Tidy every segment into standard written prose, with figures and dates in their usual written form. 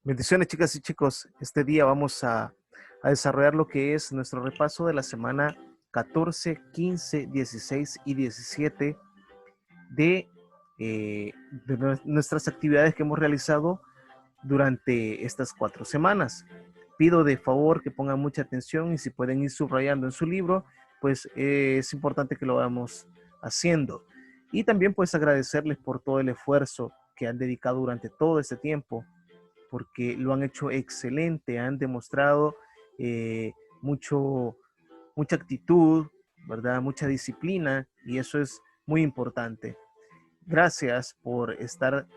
Bendiciones, chicas y chicos. Este día vamos a desarrollar lo que es nuestro repaso de la semana 14, 15, 16 y 17 de, nuestras actividades que hemos realizado durante estas 4 semanas. Pido de favor que pongan mucha atención y si pueden ir subrayando en su libro, pues es importante que lo vayamos haciendo. Y también pues agradecerles por todo el esfuerzo que han dedicado durante todo este tiempo porque lo han hecho excelente, han demostrado eh, mucho, mucha actitud, ¿verdad? Mucha disciplina y eso es muy importante. Gracias por estar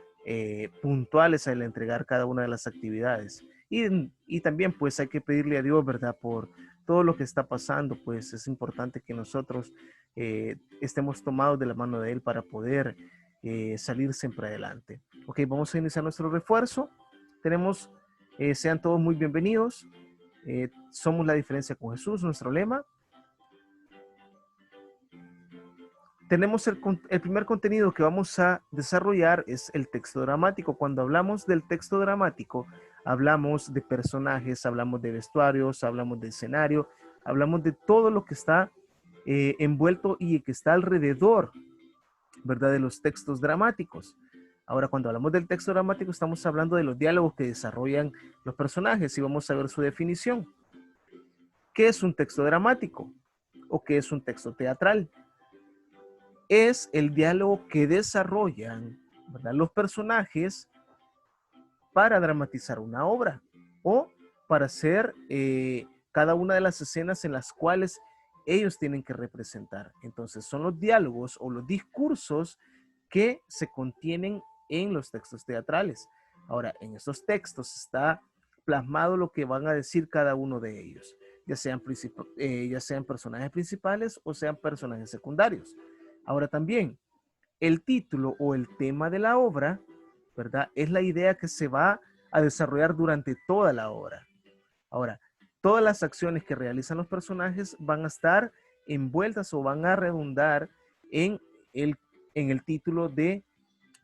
puntuales al entregar cada una de las actividades. Y también pues hay que pedirle a Dios, ¿verdad? Por todo lo que está pasando, pues es importante que nosotros estemos tomados de la mano de Él para poder salir siempre adelante. Ok, vamos a iniciar nuestro refuerzo. Tenemos, sean todos muy bienvenidos. Somos la diferencia con Jesús, nuestro lema. Tenemos el primer contenido que vamos a desarrollar es el texto dramático. Cuando hablamos del texto dramático, hablamos de personajes, hablamos de vestuarios, hablamos de escenario, hablamos de todo lo que está envuelto y que está alrededor, ¿verdad? De los textos dramáticos. Ahora, cuando hablamos del texto dramático, estamos hablando de los diálogos que desarrollan los personajes y vamos a ver su definición. ¿Qué es un texto dramático? ¿O qué es un texto teatral? Es el diálogo que desarrollan, ¿verdad?, los personajes para dramatizar una obra o para hacer cada una de las escenas en las cuales ellos tienen que representar. Entonces son los diálogos o los discursos que se contienen en los textos teatrales. Ahora, en estos textos está plasmado lo que van a decir cada uno de ellos, ya sean personajes principales o sean personajes secundarios. Ahora también, el título o el tema de la obra, ¿verdad? Es la idea que se va a desarrollar durante toda la obra. Ahora, todas las acciones que realizan los personajes van a estar envueltas o van a redundar en el, en el título de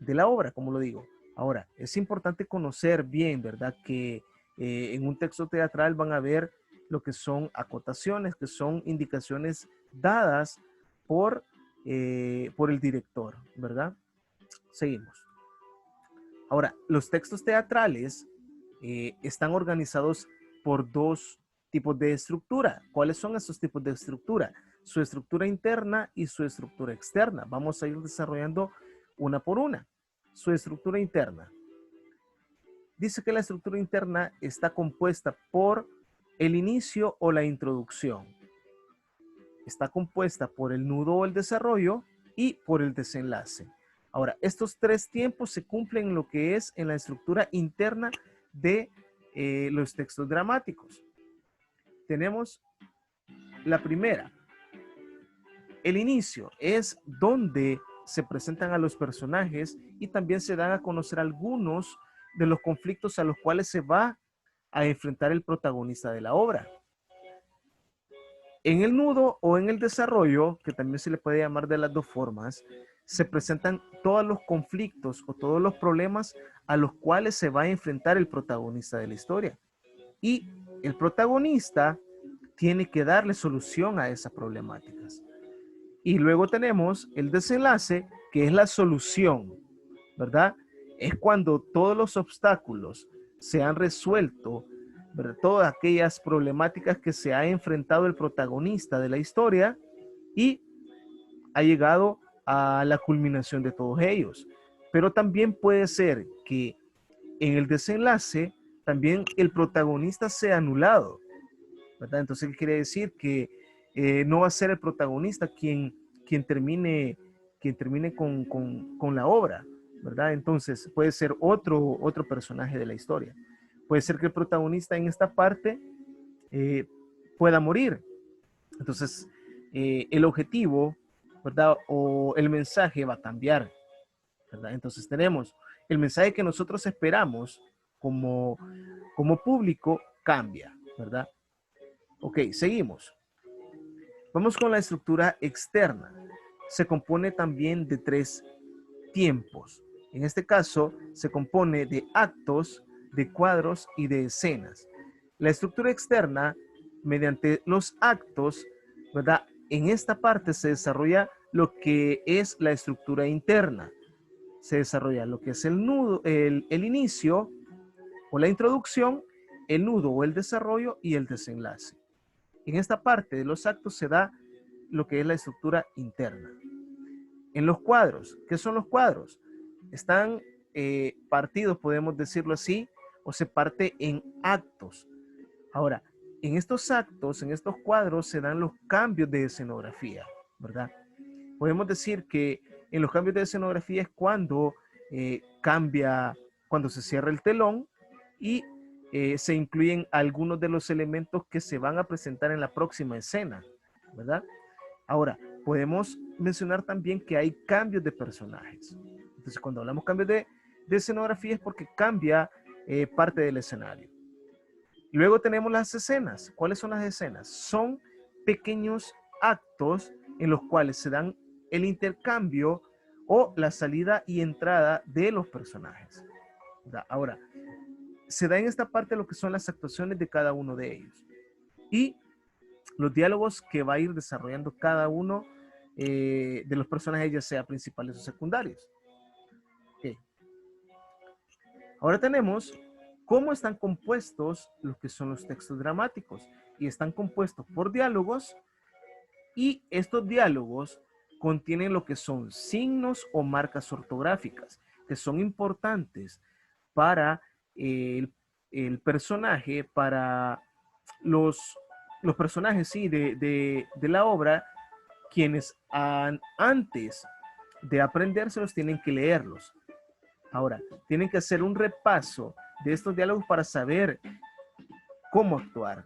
la obra, como lo digo. Ahora, es importante conocer bien, ¿verdad? Que en un texto teatral van a ver lo que son acotaciones, que son indicaciones dadas por el director, ¿verdad? Seguimos. Ahora, los textos teatrales están organizados por dos tipos de estructura. ¿Cuáles son esos tipos de estructura? Su estructura interna y su estructura externa. Vamos a ir desarrollando una por una. Su estructura interna. Dice que la estructura interna está compuesta por el inicio o la introducción. Está compuesta por el nudo o el desarrollo y por el desenlace. Ahora, estos tres tiempos se cumplen en lo que es en la estructura interna de los textos dramáticos. Tenemos la primera. El inicio es donde se presentan a los personajes y también se dan a conocer algunos de los conflictos a los cuales se va a enfrentar el protagonista de la obra. En el nudo o en el desarrollo, que también se le puede llamar de las dos formas, se presentan todos los conflictos o todos los problemas a los cuales se va a enfrentar el protagonista de la historia. Y el protagonista tiene que darle solución a esas problemáticas. Y luego tenemos el desenlace, que es la solución, ¿verdad? Es cuando todos los obstáculos se han resuelto, ¿verdad? Todas aquellas problemáticas que se ha enfrentado el protagonista de la historia y ha llegado a la culminación de todos ellos. Pero también puede ser que en el desenlace también el protagonista sea anulado, ¿verdad? Entonces, ¿qué quiere decir? Que no va a ser el protagonista quien termine con la obra, ¿verdad? Entonces, puede ser otro personaje de la historia. Puede ser que el protagonista en esta parte eh, pueda morir. Entonces, el objetivo, ¿verdad? O el mensaje va a cambiar, ¿verdad? Entonces, tenemos el mensaje que nosotros esperamos como público cambia, ¿verdad? Ok, seguimos. Vamos con la estructura externa. Se compone también de tres tiempos. En este caso, se compone de actos, de cuadros y de escenas. La estructura externa, mediante los actos, ¿verdad? En esta parte se desarrolla lo que es la estructura interna. Se desarrolla lo que es el nudo, el inicio o la introducción, el nudo o el desarrollo y el desenlace. En esta parte de los actos se da lo que es la estructura interna. En los cuadros, ¿qué son los cuadros? Están partidos, podemos decirlo así, o se parte en actos. Ahora, en estos actos, en estos cuadros, se dan los cambios de escenografía, ¿verdad? Podemos decir que en los cambios de escenografía es cuando cambia, cuando se cierra el telón y se incluyen algunos de los elementos que se van a presentar en la próxima escena, ¿verdad? Ahora, podemos mencionar también que hay cambios de personajes. Entonces, cuando hablamos cambios de escenografía es porque cambia parte del escenario. Luego tenemos las escenas. ¿Cuáles son las escenas? Son pequeños actos en los cuales se dan el intercambio o la salida y entrada de los personajes. Ahora, se da en esta parte lo que son las actuaciones de cada uno de ellos y los diálogos que va a ir desarrollando cada uno de los personajes, ya sea principales o secundarios. Okay. Ahora tenemos cómo están compuestos los que son los textos dramáticos y están compuestos por diálogos y estos diálogos contienen lo que son signos o marcas ortográficas que son importantes para el personaje, para los personajes sí, de la obra, quienes antes de aprendérselos tienen que leerlos. Ahora, tienen que hacer un repaso de estos diálogos para saber cómo actuar,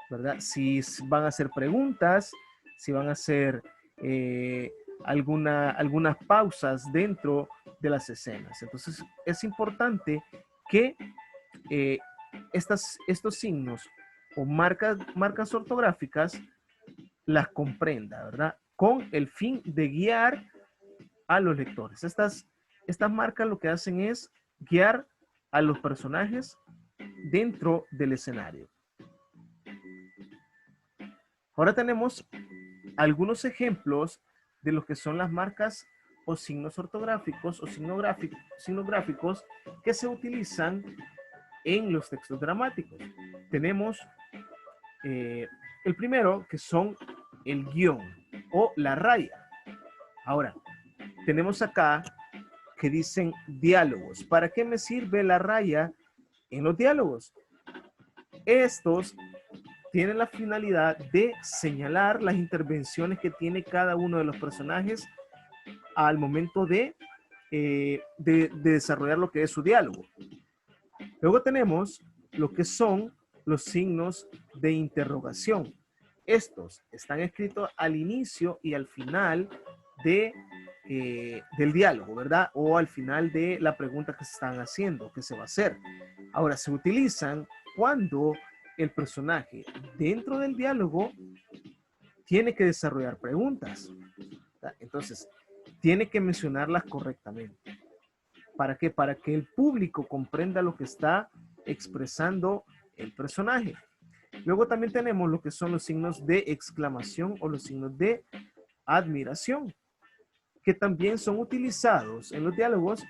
¿verdad? Si van a hacer preguntas, si van a hacer algunas pausas dentro de las escenas. Entonces, es importante que estos signos o marcas ortográficas las comprenda, ¿verdad? Con el fin de guiar a los lectores. Estas marcas lo que hacen es guiar a los personajes dentro del escenario. Ahora tenemos algunos ejemplos de lo que son las marcas o signos ortográficos o signográficos que se utilizan en los textos dramáticos. Tenemos el primero, que son el guión o la raya. Ahora, tenemos acá que dicen diálogos. ¿Para qué me sirve la raya en los diálogos? Estos tienen la finalidad de señalar las intervenciones que tiene cada uno de los personajes al momento de desarrollar lo que es su diálogo. Luego tenemos lo que son los signos de interrogación. Estos están escritos al inicio y al final del diálogo, ¿verdad? O al final de la pregunta que se están haciendo, que se va a hacer. Ahora, se utilizan cuando el personaje dentro del diálogo tiene que desarrollar preguntas. Entonces, tiene que mencionarlas correctamente. ¿Para qué? Para que el público comprenda lo que está expresando el personaje. Luego también tenemos lo que son los signos de exclamación o los signos de admiración, que también son utilizados en los diálogos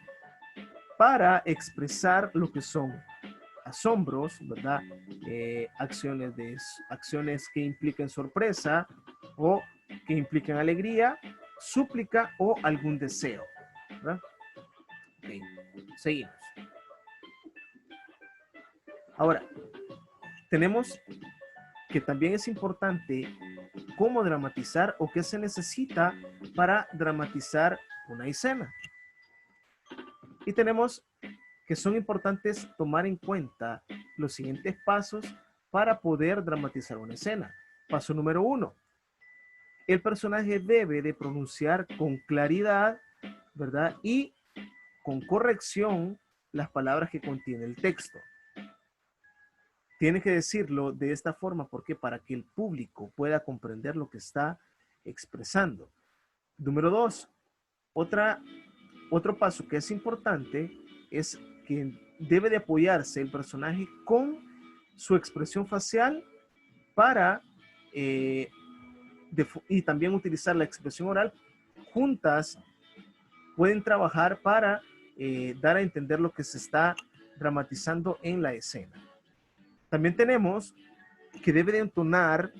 para expresar lo que son asombros, ¿verdad? Acciones que impliquen sorpresa o que impliquen alegría, súplica o algún deseo, ¿verdad? Okay. Seguimos. Ahora, tenemos que también es importante cómo dramatizar o qué se necesita para dramatizar una escena. Y tenemos que son importantes tomar en cuenta los siguientes pasos para poder dramatizar una escena. Paso número 1. El personaje debe de pronunciar con claridad, ¿verdad? Y con corrección las palabras que contiene el texto. Tiene que decirlo de esta forma, porque para que el público pueda comprender lo que está expresando. Número 2, otro paso que es importante es que debe de apoyarse el personaje con su expresión facial para, y también utilizar la expresión oral. Juntas pueden trabajar para dar a entender lo que se está dramatizando en la escena. También tenemos que debe de entonar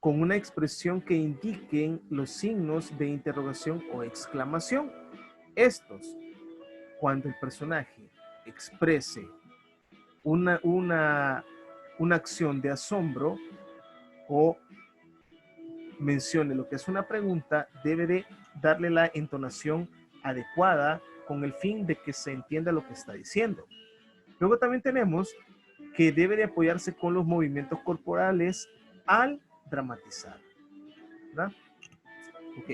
con una expresión que indiquen los signos de interrogación o exclamación. Estos, cuando el personaje exprese una acción de asombro o mencione lo que es una pregunta, debe de darle la entonación adecuada con el fin de que se entienda lo que está diciendo. Luego también tenemos que debe de apoyarse con los movimientos corporales al dramatizar, ¿verdad? Ok,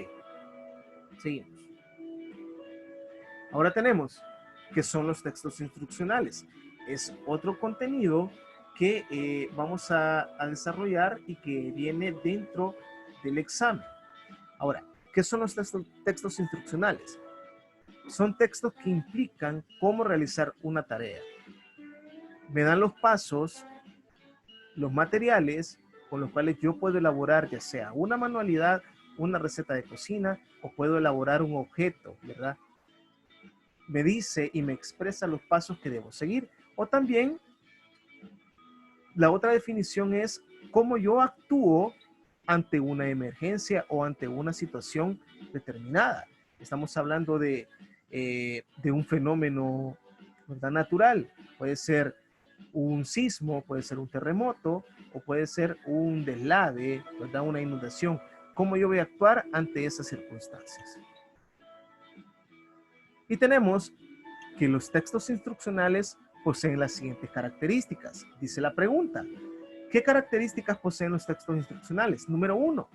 seguimos. Ahora tenemos que son los textos instruccionales. Es otro contenido que vamos a desarrollar y que viene dentro del examen. Ahora, ¿qué son los textos instruccionales? Son textos que implican cómo realizar una tarea. Me dan los pasos, los materiales con los cuales yo puedo elaborar ya sea una manualidad, una receta de cocina o puedo elaborar un objeto, ¿verdad? Me dice y me expresa los pasos que debo seguir. O también la otra definición es cómo yo actúo ante una emergencia o ante una situación determinada. Estamos hablando de un fenómeno, ¿verdad?, natural. Puede ser un sismo, puede ser un terremoto o puede ser un deslave, ¿verdad?, una inundación. ¿Cómo yo voy a actuar ante esas circunstancias? Y tenemos que los textos instruccionales poseen las siguientes características. Dice la pregunta, ¿qué características poseen los textos instruccionales? Número 1,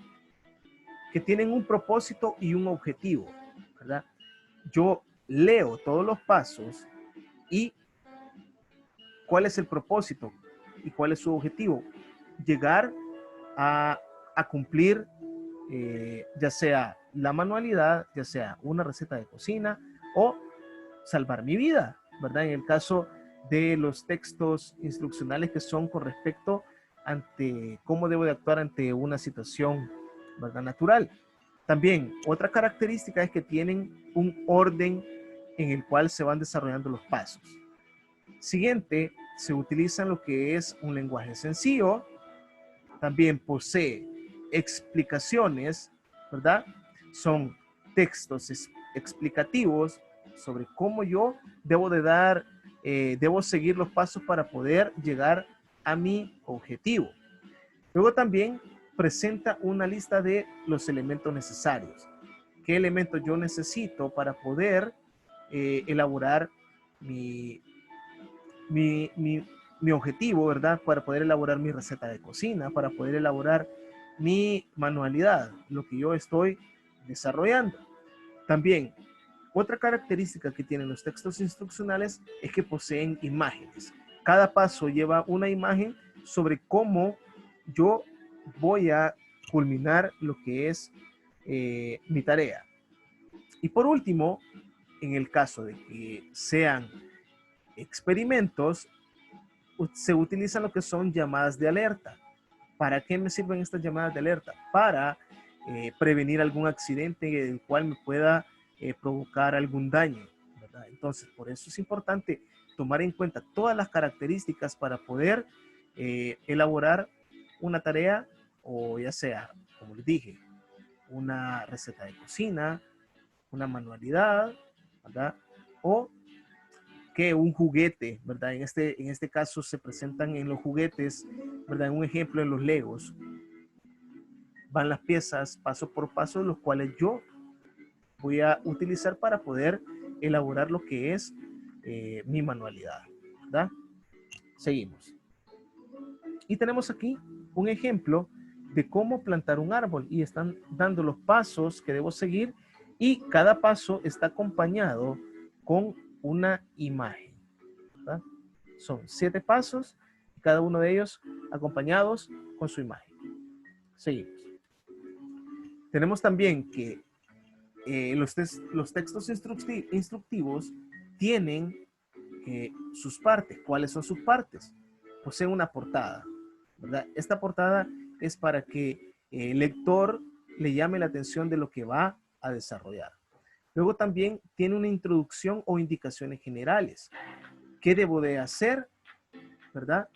que tienen un propósito y un objetivo, ¿verdad? Yo leo todos los pasos y ¿cuál es el propósito y cuál es su objetivo? Llegar a cumplir ya sea la manualidad, ya sea una receta de cocina o salvar mi vida, ¿verdad? En el caso de los textos instruccionales que son con respecto ante cómo debo de actuar ante una situación, ¿verdad?, natural. También otra característica es que tienen un orden en el cual se van desarrollando los pasos. Siguiente, se utiliza lo que es un lenguaje sencillo. También posee explicaciones, ¿verdad? Son textos explicativos sobre cómo yo debo de dar, debo seguir los pasos para poder llegar a mi objetivo. Luego también presenta una lista de los elementos necesarios. ¿Qué elementos yo necesito para poder elaborar mi objetivo, ¿verdad? Para poder elaborar mi receta de cocina, para poder elaborar mi manualidad, lo que yo estoy desarrollando. También, otra característica que tienen los textos instruccionales es que poseen imágenes. Cada paso lleva una imagen sobre cómo yo voy a culminar lo que es mi tarea. Y por último, en el caso de que sean experimentos, se utilizan lo que son llamadas de alerta. ¿Para qué me sirven estas llamadas de alerta? Para prevenir algún accidente el cual me pueda provocar algún daño, ¿verdad? Entonces, por eso es importante tomar en cuenta todas las características para poder elaborar una tarea o ya sea, como les dije, una receta de cocina, una manualidad, ¿verdad? O que un juguete, ¿verdad? En este caso se presentan en los juguetes, ¿verdad? Un ejemplo en los Legos. Van las piezas paso por paso, los cuales yo voy a utilizar para poder elaborar lo que es mi manualidad, ¿verdad? Seguimos. Y tenemos aquí un ejemplo de cómo plantar un árbol y están dando los pasos que debo seguir y cada paso está acompañado con una imagen, ¿verdad? Son 7 pasos, cada uno de ellos acompañados con su imagen. Seguimos. Tenemos también que los textos instructivos tienen sus partes. ¿Cuáles son sus partes? Posee una portada, ¿verdad? Esta portada es para que el lector le llame la atención de lo que va a desarrollar. Luego también tiene una introducción o indicaciones generales. ¿Qué debo de hacer? ¿Verdad?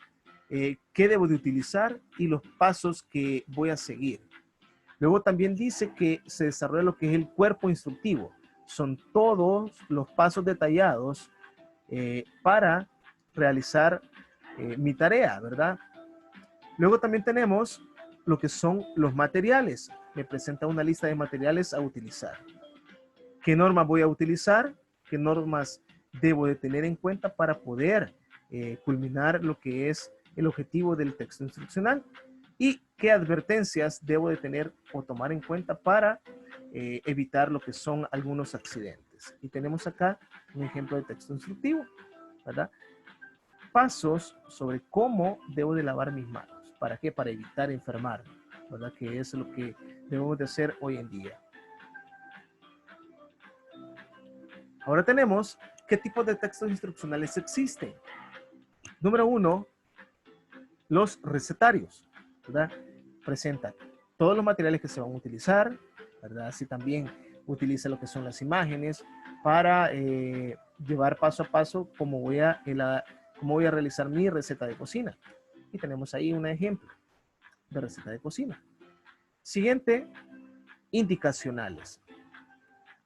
¿Qué debo de utilizar? Y los pasos que voy a seguir. Luego también dice que se desarrolla lo que es el cuerpo instructivo. Son todos los pasos detallados para realizar mi tarea, ¿verdad? Luego también tenemos lo que son los materiales. Me presenta una lista de materiales a utilizar. ¿Qué normas voy a utilizar? ¿Qué normas debo de tener en cuenta para poder culminar lo que es el objetivo del texto instruccional? ¿Y qué advertencias debo de tener o tomar en cuenta para evitar lo que son algunos accidentes? Y tenemos acá un ejemplo de texto instructivo, ¿verdad? Pasos sobre cómo debo de lavar mis manos. ¿Para qué? Para evitar enfermarme, ¿verdad? Que es lo que debemos de hacer hoy en día. Ahora tenemos qué tipos de textos instruccionales existen. Número 1, los recetarios, ¿verdad? Presenta todos los materiales que se van a utilizar, ¿verdad? Así también utiliza lo que son las imágenes para llevar paso a paso cómo voy a realizar mi receta de cocina. Y tenemos ahí un ejemplo de receta de cocina. Siguiente, indicacionales.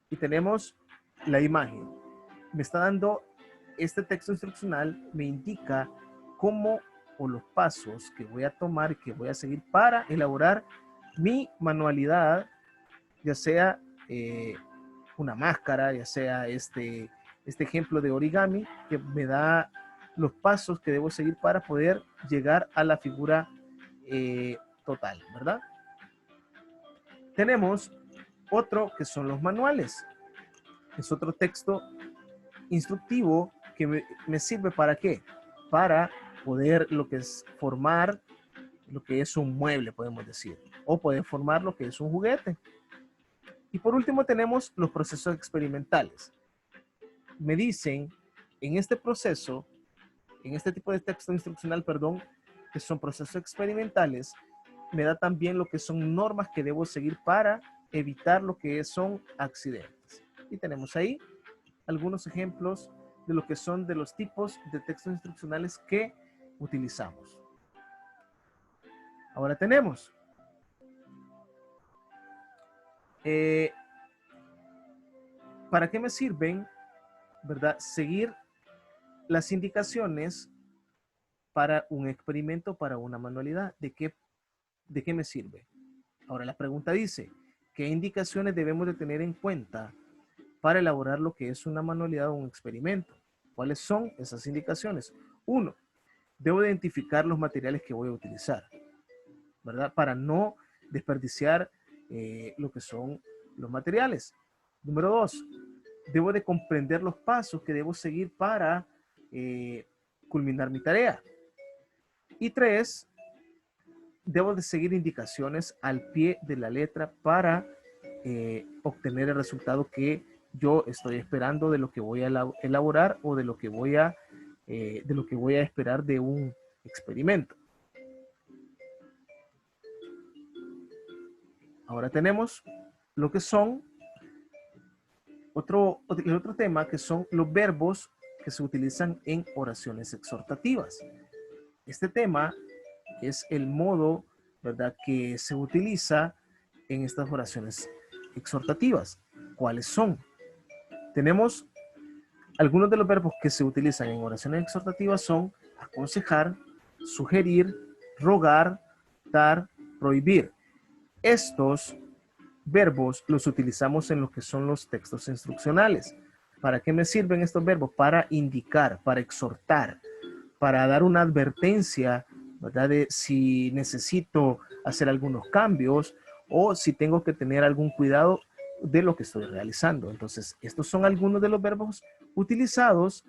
Y tenemos la imagen. Me está dando este texto instruccional, me indica cómo o los pasos que voy a tomar, que voy a seguir para elaborar mi manualidad, ya sea una máscara, ya sea este ejemplo de origami, que me da los pasos que debo seguir para poder llegar a la figura total, ¿verdad? Tenemos otro que son los manuales. Es otro texto instructivo que me sirve para qué? Para poder lo que es formar lo que es un mueble, podemos decir, o poder formar lo que es un juguete. Y por último tenemos los procesos experimentales. Me dicen en este proceso, en este tipo de texto instruccional, perdón, que son procesos experimentales, me da también lo que son normas que debo seguir para evitar lo que son accidentes. Y tenemos ahí algunos ejemplos de lo que son de los tipos de textos instruccionales que utilizamos. Ahora tenemos ¿para qué me sirven, verdad? Seguir las indicaciones para un experimento, para una manualidad. ¿De qué me sirve? Ahora la pregunta dice, ¿qué indicaciones debemos de tener en cuenta para elaborar lo que es una manualidad o un experimento? ¿Cuáles son esas indicaciones? 1, debo identificar los materiales que voy a utilizar, ¿verdad? Para no desperdiciar lo que son los materiales. Número 2, debo de comprender los pasos que debo seguir para culminar mi tarea. Y 3, debo de seguir indicaciones al pie de la letra para obtener el resultado que yo estoy esperando de lo que voy a elaborar o de lo que voy a esperar de un experimento. Ahora tenemos lo que son el otro tema, que son los verbos que se utilizan en oraciones exhortativas. Este tema es el modo, ¿verdad?, que se utiliza en estas oraciones exhortativas. ¿Cuáles son? Tenemos algunos de los verbos que se utilizan en oraciones exhortativas son aconsejar, sugerir, rogar, dar, prohibir. Estos verbos los utilizamos en lo que son los textos instruccionales. ¿Para qué me sirven estos verbos? Para indicar, para exhortar, para dar una advertencia, ¿verdad?, de si necesito hacer algunos cambios o si tengo que tener algún cuidado de lo que estoy realizando. Entonces, estos son algunos de los verbos utilizados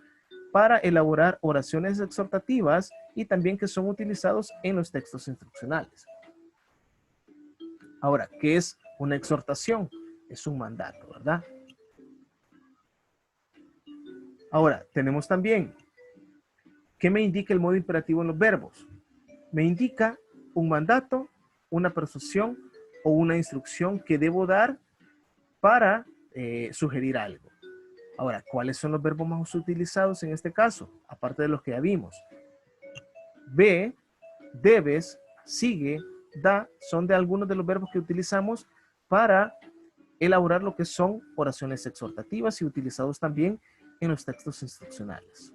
para elaborar oraciones exhortativas y también que son utilizados en los textos instruccionales. Ahora, ¿qué es una exhortación? Es un mandato, ¿verdad? Ahora, tenemos también ¿Qué me indica el modo imperativo en los verbos? Me indica un mandato, una persuasión o una instrucción que debo dar para sugerir algo. Ahora, ¿cuáles son los verbos más utilizados en este caso? Aparte de los que ya vimos. Ve, debes, sigue, da, son de algunos de los verbos que utilizamos para elaborar lo que son oraciones exhortativas y utilizados también en los textos instruccionales.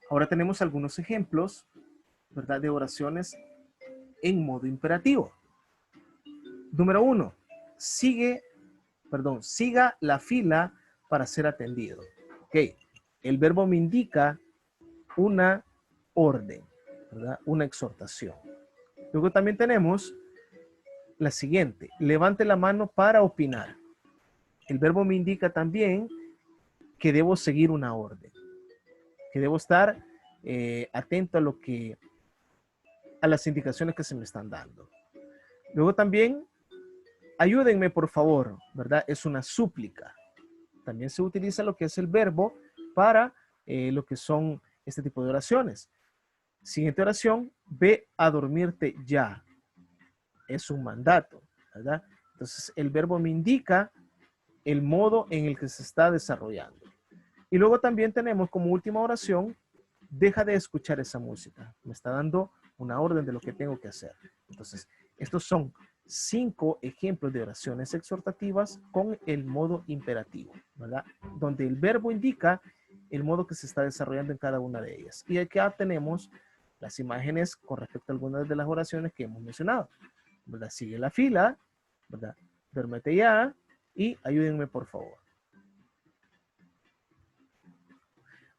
Ahora tenemos algunos ejemplos, ¿verdad?, de oraciones en modo imperativo. Número 1, siga la fila para ser atendido. Ok, el verbo me indica una orden, ¿verdad?, una exhortación. Luego también tenemos la siguiente, levante la mano para opinar. El verbo me indica también que debo seguir una orden, que debo estar atento a las indicaciones que se me están dando. Luego también, ayúdenme por favor, ¿verdad? Es una súplica. También se utiliza lo que es el verbo para lo que son este tipo de oraciones. Siguiente oración, ve a dormirte ya. Es un mandato, ¿verdad? Entonces, el verbo me indica el modo en el que se está desarrollando. Y luego también tenemos como última oración, deja de escuchar esa música. Me está dando una orden de lo que tengo que hacer. Entonces, estos son 5 ejemplos de oraciones exhortativas con el modo imperativo, ¿verdad? Donde el verbo indica el modo que se está desarrollando en cada una de ellas. Y acá tenemos las imágenes con respecto a algunas de las oraciones que hemos mencionado, ¿verdad? Sigue la fila, ¿verdad? Duérmete ya y ayúdenme por favor.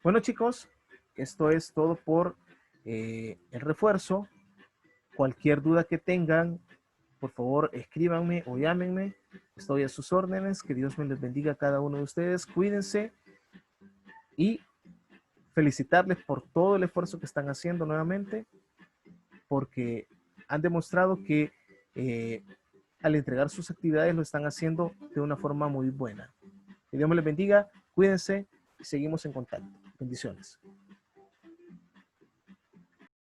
Bueno, chicos, esto es todo por el refuerzo. Cualquier duda que tengan, por favor, escríbanme o llámenme. Estoy a sus órdenes. Que Dios me les bendiga a cada uno de ustedes. Cuídense y felicitarles por todo el esfuerzo que están haciendo nuevamente, porque han demostrado que al entregar sus actividades lo están haciendo de una forma muy buena. Que Dios me les bendiga. Cuídense y seguimos en contacto. Bendiciones.